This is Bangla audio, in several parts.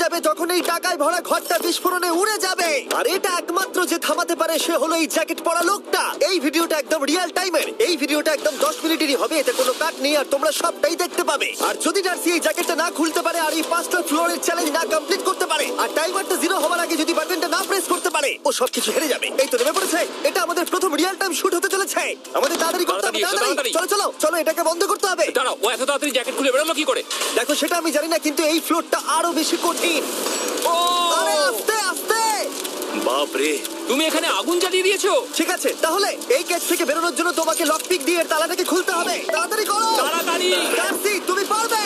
যাবে যখন এই টাকায় ভরা ঘরটা বিস্ফোরণে উড়ে যাবে। আর এটা একমাত্র যে থামাতে পারে সে হলো এই জ্যাকেট পরা লোকটা। এই ভিডিওটা একদম রিয়েল টাইমের, এই ভিডিওটা একদম 10 মিনিটেরই হবে, এতে কোনো কাট নেই আর তোমরা সবটাই দেখতে পাবে। আর যদি ডার্সি এই জ্যাকেটটা না খুলতে পারে আর এই 5টা ফ্লোরের চ্যালেঞ্জ না কমপ্লিট করতে পারে আর টাইমারটা 0 হওয়ার আগে যদি বাটনটা না প্রেস করতে পারে, ও সবকিছু হেরে যাবে। এই তো নেমে পড়েছে, এটা আমাদের প্রথম রিয়েল টাইম শুট হতে চলেছে। আমাদের তাড়াতাড়ি করতে হবে, তাড়াতাড়ি চলো চলো চলো, এটাকে বন্ধ করতে হবে। দাঁড়াও, ও এত তাড়াতাড়ি জ্যাকেট খুলে বেরোলো কি করে? দেখো সেটা আমি জানি না, কিন্তু এই ফ্লোরটা আরো বেশি কঠিন। ও আরে আস্তে আস্তে। বাপরে, তুমি এখানে আগুন জ্বালিয়ে দিয়েছো। ঠিক আছে, তাহলে এই কেস থেকে বেরোনোর জন্য তোমাকে লকপিক দিয়ে এর তালাটাকে খুলতে হবে। তাড়াতাড়ি করো তাড়াতাড়ি। ডার্সি, তুমি পারবে।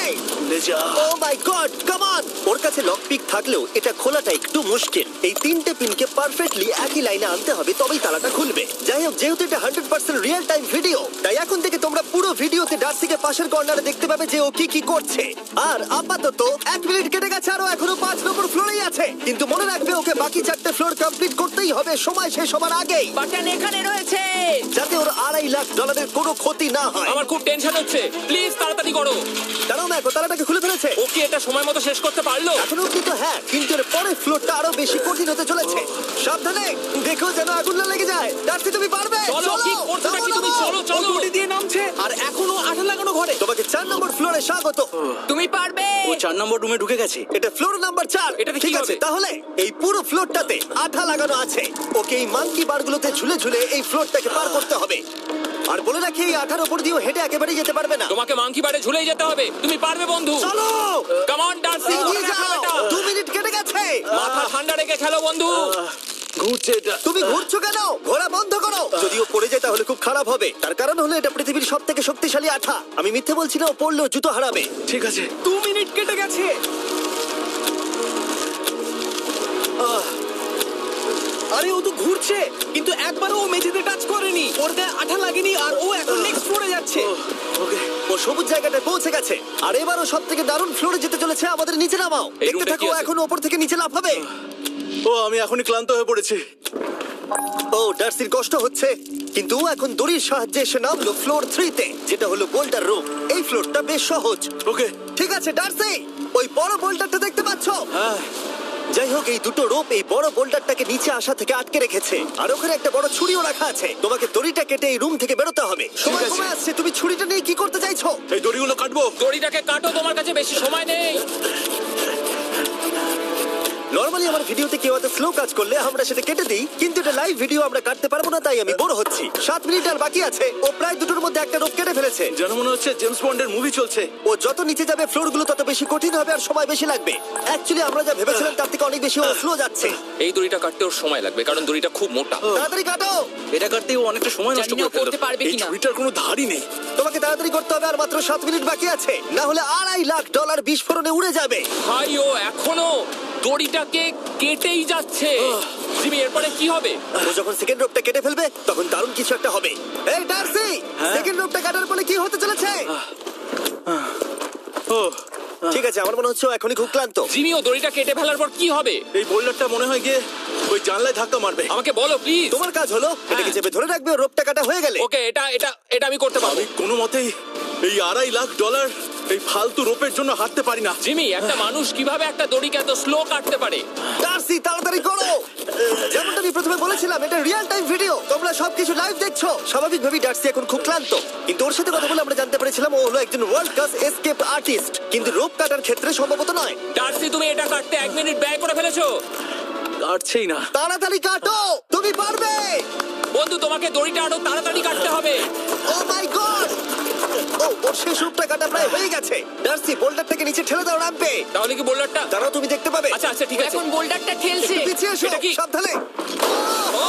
লে যা। ও মাই গড, কাম অন। ওর কাছে লকপিক থাকলেও এটা খোলাটা একটু মুশকিল। এই 3টে পিনকে পারফেক্টলি একই লাইনে আনতে হবে, তবেই তালাটা খুলবে। যাই হোক, যেহেতু এটা 100% রিয়েল টাইম ভিডিও, তাই এখন থেকে তোমরা পুরো ভিডিওতে ডার্সিকে পাশের কর্নারে দেখতে পাবে যে ও কি কি করছে। আর আপাতত 1 মিনিট কেটে গেছে, আরো এখনো 5 নম্বর ফ্লোরেই আছে। কিন্তু মনে রাখবে, ওকে বাকি 4টে ফ্লোর কমপ্লিট করতেই হবে সময় শেষ হবার আগেই, বাটন এখানে রয়েছে। যাতে ওর $2.5 লাখ কোনো ক্ষতি না হয়। আমার খুব টেনশন হচ্ছে, প্লিজ তাড়াতাড়ি করো। কারণ দেখো, তালাটাকে খুলে ফেলেছে। ও কি এটা সময় মতো শেষ করতে পারলো? এখনো কিন্তু হ্যাঁ, কিন্তু এর পরের ফ্লোরটা আরো বেশি কঠিন হতে চলেছে। সাবধানে, দেখো যেন আগুন না লেগে যায়। ডার্সি, তুমি পারবে। চলো, কি করছো নাকি তুমি? চলো চলো। গুটি দিয়ে নামছে আর এখনো আঠা লাগানো ঘরে। তোমাকে 4 নম্বর ফ্লোরে স্বাগত। তুমি পারবে। ও 4 নম্বর রুমে ঢুকে গেছে। এটা ফ্লোর নাম্বার 4। এটাতে ঠিক কি আছে, হবে? তাহলে এই পুরো ফ্লোরটাতে আঠা লাগানো আছে। ওকে এই মাঙ্কি বারগুলোতে ঝুলে ঝুলে এই ফ্লোরটাকে পার করতে হবে। আর বলে রাখি, এই আঠার উপর দিয়েও হেঁটে একেবারেই যেতে পারবে না। তোমাকে মাংকি বারে ঝুলেই যেতে হবে। তুমি পারবে বন্ধু। চলো, কাম অন ডার্সি, এগিয়ে যাও। 2 মিনিট কেটে গেছে। মাথা ঠান্ডা রেখে খেলো বন্ধু। ঘুরছে এটা। তুমি ঘুরছো কেন? ঘোরা বন্ধ করো। যদিও পড়ে যায় তাহলে খুব খারাপ হবে। তার কারণ হলো এটা পৃথিবীর সবথেকে শক্তিশালী আঠা। আমি মিথ্যে বলছি না, ও পড়লেও জুতো হারাবে। ঠিক আছে। 2 মিনিট কেটে গেছে। আরে ও তো ঘুরছে, কিন্তু একবারও ও মেঝেতে টাচ করেনি। ওর গায়ে আঠা লাগেনি আর ও এখন নেক্সট ফ্লোরে যাচ্ছে। ওকে। ও সবুজ জায়গাটায় পৌঁছে গেছে। আর এবারও সব থেকে দারুণ ফ্লোরে যেতে চলেছে। আমাদের নিচে নামাও। এই দেখতে রুমটা থাকো, কি আছে? এখন ওপর থেকে নিচে লাফাবে। ও আমি এখনই ক্লান্ত হয়ে পড়েছি। ও ডার্সির কষ্ট হচ্ছে, কিন্তু ও এখন দড়ির সাহায্যে এসে নামলো ফ্লোর 3-তে, যেটা হলো বোল্টার রুম। এই ফ্লোরটা বেশ সহজ। ওকে। ঠিক আছে ডার্সি, ওই বড় বোল্টারটা দেখতে পাচ্ছো? হ্যাঁ। যাই হোক, এই দুটো রোপ এই বড় বোল্ডারটাকে নিচে আসা থেকে আটকে রেখেছে। আর ওখানে একটা বড় ছুরিও রাখা আছে। তোমাকে দড়িটা কেটে এই রুম থেকে বেরোতে হবে। সময় আছে। কমে আসছে, তুমি ছুরিটা নিয়ে কি করতে চাইছো? এই দড়িগুলো কাটবো। দড়িটাকে কাটো, তোমার কাছে বেশি সময় নেই। নরমালি আমার ভিডিওতে কেউ এত স্লো কাজ করলে আমরা সেটা কেটে দিই, কিন্তু এটা লাইভ ভিডিও, আমরা কাটতে পারবো না, তাই আমি বোর হচ্ছি। 7 মিনিট আর বাকি আছে। ও প্রায় দুটোর মধ্যে একটা রোপ কেটে ফেলেছে। যেন মনে হচ্ছে জেমস বন্ডের মুভি চলছে। ও যত নিচে যাবে ফ্লোরগুলো তত বেশি কঠিন হবে আর সময় বেশি লাগবে। অ্যাকচুয়ালি আমরা যা ভেবেছিলাম তার থেকে অনেক বেশি ও স্লো যাচ্ছে। এই দড়িটা কাটতে ওর সময় লাগবে, কারণ দড়িটা খুব মোটা। তাড়াতাড়ি কাটো। এটা কাটতে ও অনেকটা সময় নষ্ট জানি না করে ফেললো। করতে পারবে এই কিনা। ছুরিটার কোনো ধারই নেই। তোমাকে তাড়াতাড়ি করতে হবে, আর মাত্র 7 মিনিট বাকি আছে, না হলে $2.5 লাখ বিস্ফোরণে উড়ে যাবে। ভাই, ও এখনো দড়িটাকে কেটেই যাচ্ছে। জিমি, এরপরে কি হবে? ও যখন সেকেন্ড রোপটা কেটে ফেলবে তখন দারুণ কিছু একটা হবে। এই ডার্সি, সেকেন্ড রোপটা কাটার পরে কি হতে চলেছে? ও ঠিক আছে, আমার মনে হচ্ছে ও এখনই খুব ক্লান্ত। জিমি, ও দড়িটা কেটে ফেলার পর কি হবে? এই বোল্ডারটা মনে হয় গিয়ে ওই জানলায় ধাক্কা মারবে। আমাকে বলো প্লিজ। তোমার কাজ হলো এটাকে চেপে ধরে রাখবে, ও রোপটা কাটা হয়ে গেলে। ওকে, এটা এটা এটা আমি করতে পারবো। আমি কোনো মতেই এই $2.5 লাখ এই ফালতু রোপের জন্য হাঁটতে পারি না। জিমি, একটা মানুষ কিভাবে একটা দড়িকে এত স্লো কাটতে পারে? ডার্সি, তাড়াতাড়ি করো। যেমনটা আমি প্রথমে বলেছিলাম, এটা রিয়েল টাইম ভিডিও, তোমরা সবকিছু লাইভ দেখছো। স্বাভাবিকভাবেই ডার্সি এখন খুব ক্লান্ত, কিন্তু ওর সাথে কথা বলে আমরা জানতে পেরেছিলাম ও হলো একজন ওয়ার্ল্ড ক্লাস এসকেপ আর্টিস্ট, কিন্তু রোপ কাটার ক্ষেত্রে সম্ভবত নয়। ডার্সি, তুমি এটা কাটতে 1 মিনিট ব্যয় করে ফেলেছো। কাটছেই না। তাড়াতাড়ি কাটো, তুমি পারবে। বন্ধু, তোমাকে দড়িটা আরো তাড়াতাড়ি কাটতে হবে। ও মাই গড! ওর শেষ রূপটা কাটা প্রায় হয়ে গেছে। ডার্সি, বোল্ডারটাকে নিচে ঠেলে দাও রাম্পে। তাহলে কি বোল্ডারটা? দাঁড়াও, তুমি দেখতে পাবে। আচ্ছা আচ্ছা, ঠিক আছে। এখন বোল্ডারটা ঠেলছে। পিছিয়ে এসো, এটা কি? সাবধানে। ও,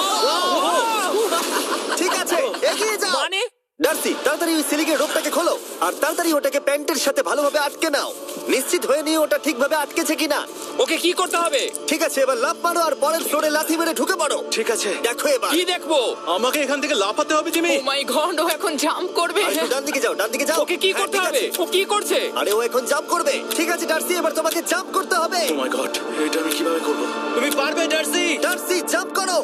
ঠিক আছে, এগিয়ে যাও। মানে? ডার্সি, তাড়াতাড়ি ওই সিলিংয়ের রোপটাকে খোলো আর তাড়াতাড়ি ওটাকে প্যান্টের সাথে ভালোভাবে আটকে নাও। নিশ্চিত হয়ে নিও ওটা ঠিকভাবে আটকেছে কিনা। ওকে কি করতে হবে? ঠিক আছে, এবার লাফ মারো আর পরের ফ্লোরে লাথি মেরে ঢুকে পড়ো। ঠিক আছে। দেখো এবার। কি দেখবো? আমাকে এখান থেকে লাফাতে হবে জিমি। ও মাই গড, ও এখন জাম্প করবে। আর একটু ডান দিকে যাও, ডান দিকে যাও। ওকে কি হ্যাঁ, করতে ঠিক হবে? আছে। ও কি করছে? আরে ও এখন জাম্প করবে। ঠিক আছে ডার্সি, এবার তোমাকে জাম্প করতে হবে। ও মাই গড, এটা আমি কিভাবে করব? তুমি পারবে ডার্সি। ডার্সি, জাম্প করো।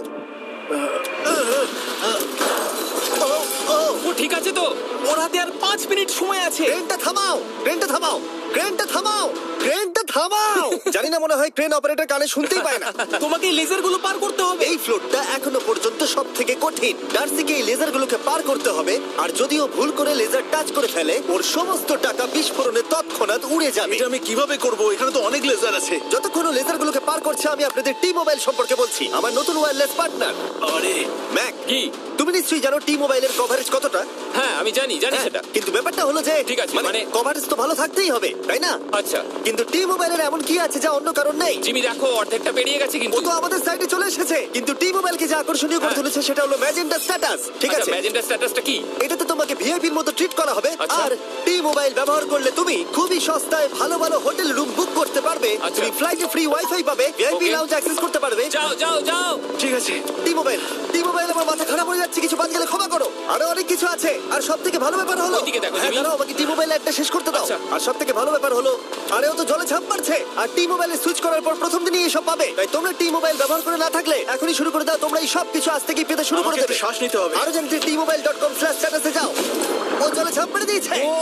ও ঠিক আছে তো? ওর হাতে আর 5 মিনিট সময় আছে। ক্রেনটা থামাও, ক্রেনটা থামাও, ক্রেনটা থামাও, ক্রেনটা থামাও। জানি না, মনে হয় ক্রেন অপারেটর কানে শুনতেই পায় না। তোমাকে এই লেজারগুলো পার করতে হবে। এই ফ্লোরটা এখনো পর্যন্ত সব থেকে কঠিন। ডার্সিকে এই লেজারগুলোকে পার করতে হবে, আর যদিও ভুল করে লেজার টাচ করে ফেলে, ওর সমস্ত টাকা বিস্ফোরণে তৎক্ষণাৎ উড়ে যাবে। এটা আমি কিভাবে করব? এখানে তো অনেক লেজার আছে। যতক্ষণ ও লেজারগুলোকে পার করছে, আমি আপনাদের টি মোবাইল সম্পর্কে বলছি, আমার নতুন ওয়্যারলেস পার্টনার। আরে ম্যাক, কি? তুমি নিশ্চয়ই জানো টি মোবাইলের কভারেজ কতটা? হ্যাঁ আমি জানি হ্যাঁ, সেটা। কিন্তু ব্যাপারটা হলো যে ঠিক আছে, মানে কভারেজ তো ভালো থাকতেই হবে, তাই না? আচ্ছা কিন্তু টি মোবাইলের এমন কি আছে যা অন্য কারণ নেই? জিমি দেখো অর্ধেকটা পেরিয়ে গেছে ও কিন্তু। তো আমাদের সাইডে চলে এসেছে, কিন্তু টি মোবাইলকে যে আকর্ষণীয় করে হ্যাঁ। তুলেছে সেটা হলো ম্যাজেন্টা স্ট্যাটাস। ঠিক আছে, ম্যাজেন্টা স্ট্যাটাসটা কি? এটাতে তোমাকে ভিআইপির মতো ট্রিট করা হবে। আচ্ছা। আর টি মোবাইল ব্যবহার করলে তুমি খুবই সস্তায় ভালো ভালো হোটেল রুম বুক করতে পারবে। আচ্ছা। তুমি ফ্লাইটে ফ্রি ওয়াইফাই পাবে, ভিআইপি Okay. লাউঞ্জ অ্যাক্সেস করতে পারবে। যাও যাও যাও। ঠিক আছে। টি মোবাইল আমার মাথা খারাপ হয়ে যাচ্ছে, কিছু বাদ গেলে ক্ষমা করো। আরো অনেক কিছু আছে, আর সব থেকে ভালো ব্যাপার হলো, ওইদিকে দেখো, হ্যাঁ জিমি। দাঁড়াও, আমাকে টি মোবাইল একটা শেষ করতে দাও। আচ্ছা। আর সব থেকে ভালো ব্যাপার হলো, আরে ও তো জলে ঝাঁপ মারছে, আর টি মোবাইলে সুইচ করার পর প্রথম দিনই এসব পাবে। তাই তোমরা টি মোবাইল ব্যবহার করে না থাকলে এখনই শুরু করে দাও। তোমরা এই সব কিছু আজ থেকেই পেতে শুরু করে আমাকে দেবে। একটু শ্বাস নিতে হবে। আরো জানতে tmobile.com/status এ যাও। ও জলে ঝাঁপ মেরে দিয়েছে। ও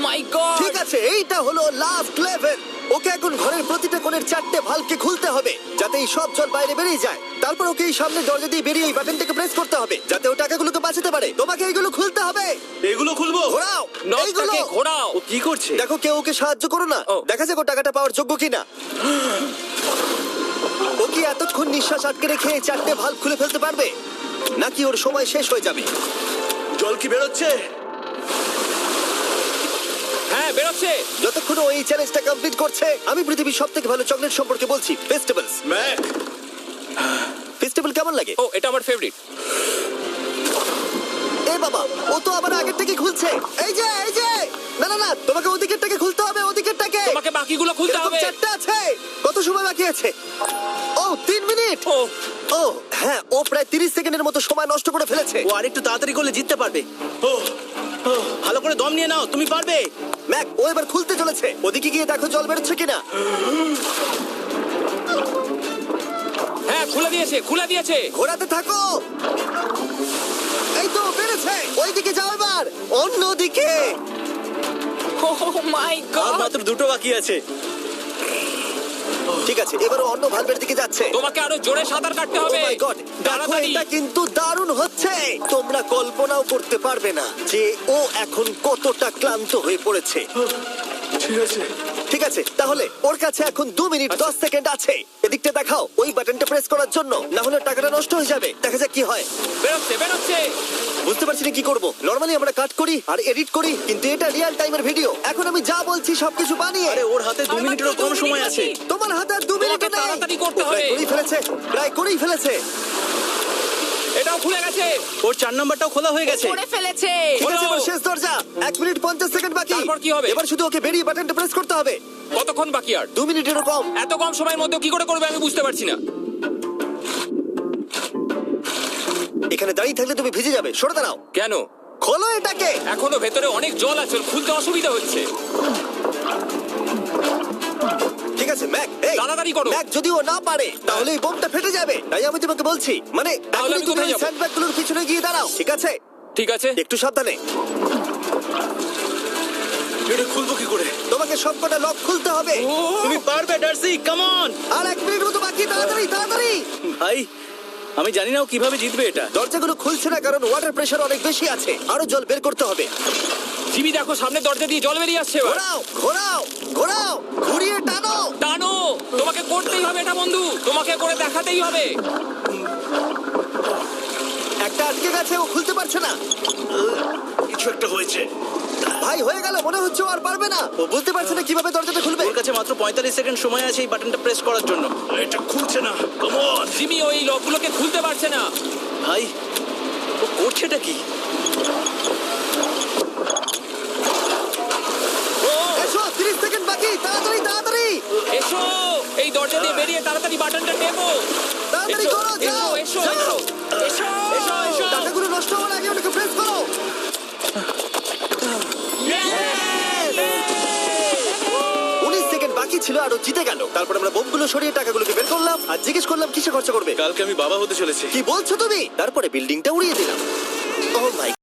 মাই গড। ঠিক আছে, এইটা হলো লাস্ট লেভেল। ওকে এখন ঘরের প্রতিটা কোণের 4টে ভালভকে খুলতে হবে, যাতে এই সব জল বাইরে বেরিয়ে যায়। তারপর ওকে এই সামনে দরজা দিয়ে বেরিয়ে এই বাটনটাকে প্রেস করতে হবে, যাতে ও টাকাগুলোকে বাঁচাতে পারে। তোমাকে এইগুলো খুলতে হবে। এগুলো খুলবো? ঘোরাও এইগুলো। নটটাকে ঘোরাও। ও কি করছে? দেখো কেউ ওকে সাহায্য করো না, ও। দেখা যাক ও টাকাটা পাওয়ার যোগ্য কিনা। ও কি এতক্ষণ নিঃশ্বাস আটকে রেখে এই 4টে ভালভ খুলে ফেলতে পারবে, নাকি ওর সময় শেষ হয়ে যাবে? জল কি বেরোচ্ছে? হ্যাঁ বেরোচ্ছে। যতক্ষণ ও এই চ্যালেঞ্জটা কমপ্লিট করছে, আমি পৃথিবীর সবথেকে ভালো চকলেট সম্পর্কে বলছি, ফেস্টিভ্যালস। ম্যাক, ফেস্টিভ্যাল কেমন লাগে? ও এটা আমার ফেভারিট। এ বাবা, ও তো আবার আগেরটাকে খুলছে। এই যে না না না, তোমাকে ওদিকেরটাকে খুলতে হবে, ওদিকেরটাকে। তোমাকে বাকিগুলো খুলতে এরকম হবে। 4টে আছে। কত সময় বাকি আছে? ও 3 মিনিট। ও ও হ্যাঁ, ও প্রায় 30 সেকেন্ডের মতো সময় নষ্ট করে ফেলেছে। ও আরেকটু তাড়াতাড়ি করলে জিততে পারবে। ভালো করে দম নিয়ে নাও, তুমি পারবে। ম্যাক, ও এবার খুলতে চলেছে। ওদিকে গিয়ে দেখো জল বেরোচ্ছে কিনা। হ্যাঁ খুলে দিয়েছে। ঘোরাতে থাকো। এই তো বেড়েছে। ওইদিকে যাও এবার, অন্যদিকে। ও মাই আর গড। মাত্র দুটো বাকি আছে। ঠিক আছে, এবার ও অন্য ভালভের দিকে যাচ্ছে। তোমাকে আরো জোরে সাঁতার কাটতে Oh হবে। my God! দেখো, তাড়াতাড়ি। এটা কিন্তু দারুণ হচ্ছে। তোমরা কল্পনাও করতে পারবে না যে ও এখন কতটা ক্লান্ত হয়ে পড়েছে। ঠিক আছে। ঠিক আছে, তাহলে ওর কাছে এখন 2 মিনিট 10 সেকেন্ড আছে। এদিকটা দেখাও, ওই বাটনটা প্রেস করার জন্য, না হলে টাকাটা নষ্ট হয়ে যাবে। দেখা যাক কি হয়। বেরোচ্ছে। বুঝতে পারছি না কি করব। নরমালি আমরা কাট করি আর এডিট করি, কিন্তু এটা রিয়েল টাইমের ভিডিও। এখন আমি যা বলছি সবকিছু বানিয়ে। আরে ওর হাতে 2 আর মিনিটেরও মাত্র কম 2 সময় মিনিট আছে। বাকি। তোমার হাতে আর 2 মিনিট তোমাকে তাড়াতাড়ি করতে হবে। প্রায় করেই ফেলেছে। এটাও খুলে গেছে। ওর 4 নাম্বারটাও খোলা হয়ে গেছে। করে ফেলেছে। ঠিক আছে, এবার শেষ দরজা। 1 মিনিট 50 সেকেন্ড বাকি। তারপর কি হবে? এবার শুধু ওকে বেরিয়ে বাটনটা প্রেস করতে হবে। কতক্ষণ বাকি আর? 2 মিনিটেরও কম। এত কম সময়ের মধ্যে কি করে করবে আমি বুঝতে পারছি না। এখানে দাঁড়িয়ে থাকলে তুমি ভিজে যাবে, সরে দাঁড়াও। কেন? খোলো এটাকে। এখনো ভেতরে অনেক জল আছে, খুলতে অসুবিধা হচ্ছে। ঠিক আছে ম্যাক, এই তাড়াতাড়ি করো। ম্যাক, যদি ও না পারে তাহলে এই বোমটা ফেটে যাবে। তাই আমি তোমাকে বলছি, মানে তাহলে এখনই আমি তুমি কোথায় ওই যাবো? স্যান্ডব্যাগগুলোর পিছনে গিয়ে দাঁড়াও, ঠিক আছে? ঠিক আছে। একটু সাবধানে। এটা খুলবো কি করে? তোমাকে সবকটা লক খুলতে হবে। তুমি পারবে ডার্সি, কাম অন। আর 1 মিনিট মতো বাকি, তাড়াতাড়ি। ভাই আমি জানি না ও কিভাবে জিতবে এটা। দরজাগুলো খুলছে না কারণ ওয়াটার প্রেশার অনেক বেশি আছে। আরো জল বের করতে হবে। জিমি দেখো সামনে দরজা দিয়ে জল বেরিয়ে আসছে এবার। ঘোরাও, ঘুরিয়ে টানো। টানো। তোমাকে করতেই হবে এটা বন্ধু, তোমাকে করে দেখাতেই হবে। একটা আটকে গেছে, ও খুলতে পারছে না। কিছু একটা হয়েছে। ভাই হয়ে গেল, মনে হচ্ছে ও আর পারবে না। ও বুঝতে পারছে না কিভাবে দরজাটা খুলবে। ওর কাছে মাত্র 45 সেকেন্ড সময় আছে এই বাটনটা প্রেস করার জন্য। এটা খুলছে না। Come on. জিমি ওই লকগুলোকে খুলতে পারছে না। ভাই ও করছেটা কি? এসো, 30 সেকেন্ড বাকি, তাড়াতাড়ি। এসো এই দরজা দিয়ে বেরিয়ে তাড়াতাড়ি বাটনটা টেপো। তাড়াতাড়ি করো, যাও। এসো। টাকাগুলো নষ্ট হওয়ার আগে ওটাকে প্রেস করো। 19 সেকেন্ড বাকি ছিল আর ও জিতে গেল। তারপর আমরা বোমগুলো সরিয়ে টাকাগুলোকে বের করলাম আর জিজ্ঞেস করলাম কিসে খরচা করবে। কালকে আমি বাবা হতে চলেছি। কি বলছো তুমি? তারপরে বিল্ডিংটা উড়িয়ে দিলাম। ও মাই